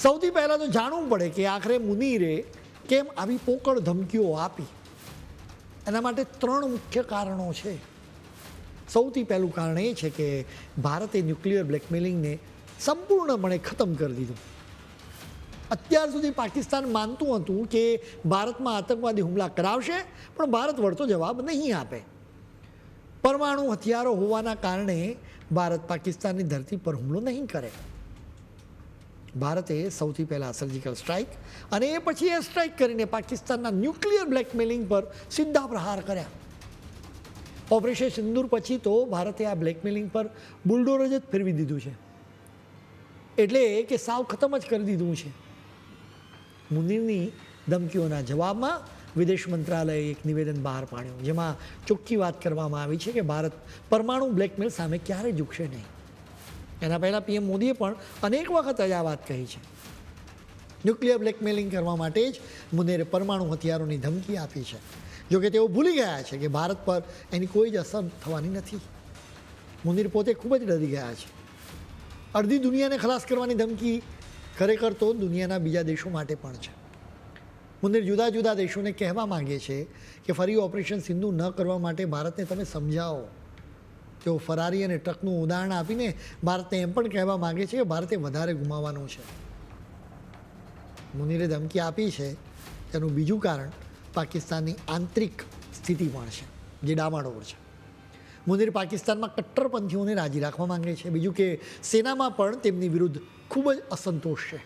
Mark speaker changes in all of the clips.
Speaker 1: સૌથી પહેલાં તો જાણવું પડે કે આખરે મુનીરે કેમ આવી પોકળ ધમકીઓ આપી. એના માટે 3 મુખ્ય કારણો છે. સૌથી પહેલું કારણ એ છે કે ભારતે ન્યુક્લિયર બ્લેકમેલિંગને સંપૂર્ણપણે ખતમ કરી દીધું. અત્યાર સુધી પાકિસ્તાન માનતું હતું કે ભારતમાં આતંકવાદી હુમલા કરાવશે, પણ ભારત વળતો જવાબ નહીં આપે. પરમાણુ હથિયારો હોવાના કારણે ભારત પાકિસ્તાનની ધરતી પર હુમલો નહીં કરે. ભારતે સૌથી પહેલાં સર્જિકલ સ્ટ્રાઇક અને એ પછી એ સ્ટ્રાઇક કરીને પાકિસ્તાનના ન્યુક્લિયર બ્લેકમેલિંગ પર સીધા પ્રહાર કર્યા. ઓપરેશન સિંદૂર પછી તો ભારતે આ બ્લેકમેલિંગ પર બુલડોઝર જ ફેરવી દીધું છે. એટલે કે સાવ ખતમ જ કરી દીધું છે. મુનીરની ધમકીઓના જવાબમાં વિદેશ મંત્રાલયે એક નિવેદન બહાર પાડ્યું, જેમાં ચોખ્ખી વાત કરવામાં આવી છે કે ભારત પરમાણુ બ્લેકમેલ સામે ક્યારેય ઝૂકશે નહીં. એના પહેલાં પીએમ મોદીએ પણ અનેક વખત જ આ વાત કહી છે. ન્યુક્લિયર બ્લેકમેલિંગ કરવા માટે જ મુનીરે પરમાણુ હથિયારોની ધમકી આપી છે. જોકે તેઓ ભૂલી ગયા છે કે ભારત પર એની કોઈ જ અસર થવાની નથી. મુનીર પોતે ખૂબ જ ડરી ગયા છે. અડધી દુનિયાને ખલાસ કરવાની ધમકી ખરેખર તો દુનિયાના બીજા દેશો માટે પણ છે. મુનીર જુદા જુદા દેશોને કહેવા માંગે છે કે ફરી ઓપરેશન સિંધુ ન કરવા માટે ભારતને તમે સમજાવો. તેઓ ફરારી અને ટ્રકનું ઉદાહરણ આપીને ભારતને એમ પણ કહેવા માંગે છે કે ભારતે વધારે ગુમાવવાનું છે. મુનીરે ધમકી આપી છે તેનું બીજું કારણ પાકિસ્તાનની આંતરિક સ્થિતિ પણ છે, જે ડામાડોળ છે. મુનીર પાકિસ્તાનમાં કટ્ટરપંથીઓને રાજી રાખવા માંગે છે. બીજું કે સેનામાં પણ તેમની વિરુદ્ધ ખૂબ જ અસંતોષ છે.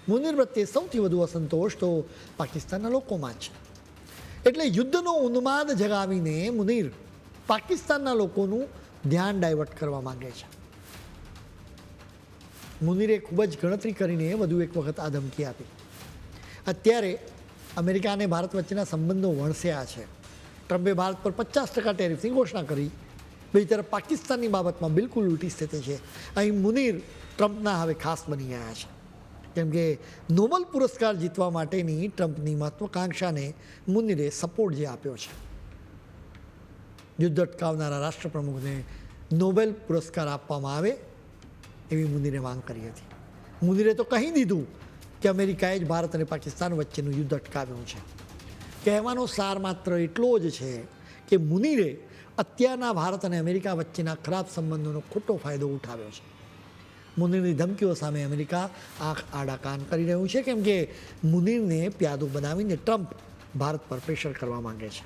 Speaker 1: મુનીર પ્રત્યે સૌથી વધુ અસંતોષ તો પાકિસ્તાનના લોકોમાં છે. એટલે યુદ્ધનો ઉન્માદ જગાવીને મુનીર પાકિસ્તાનના લોકોનું ધ્યાન ડાયવર્ટ કરવા માંગે છે. મુનીરે ખૂબ જ ગણતરી કરીને વધુ એક વખત આ ધમકી આપી. અત્યારે અમેરિકા અને ભારત વચ્ચેના સંબંધો વણસ્યા છે. ટ્રમ્પે ભારત પર 50% ટેરિફની ઘોષણા કરી. બીજી તરફ પાકિસ્તાનની બાબતમાં બિલકુલ ઉલટી સ્થિતિ છે. અહીં મુનીર ટ્રમ્પના હવે ખાસ બની ગયા છે, કેમ કે નોબેલ પુરસ્કાર જીતવા માટેની ટ્રમ્પની મહત્વાકાંક્ષાને મુનીરે સપોર્ટ જે આપ્યો છે. યુદ્ધ અટકાવનારા રાષ્ટ્રપ્રમુખને નોબેલ પુરસ્કાર આપવામાં આવે એવી મુનીરે માંગ કરી હતી. મુનીરે તો કહી દીધું કે અમેરિકાએ જ ભારત અને પાકિસ્તાન વચ્ચેનું યુદ્ધ અટકાવ્યું છે. કહેવાનો સાર માત્ર એટલો જ છે કે મુનીરે અત્યારના ભારત અને અમેરિકા વચ્ચેના ખરાબ સંબંધોનો ખોટો ફાયદો ઉઠાવ્યો છે. મુનીરની ધમકીઓ સામે અમેરિકા આંખ આડા કાન કરી રહ્યું છે, કેમ કે મુનીરને પ્યાદો બનાવીને ટ્રમ્પ ભારત પર પ્રેશર કરવા માંગે છે.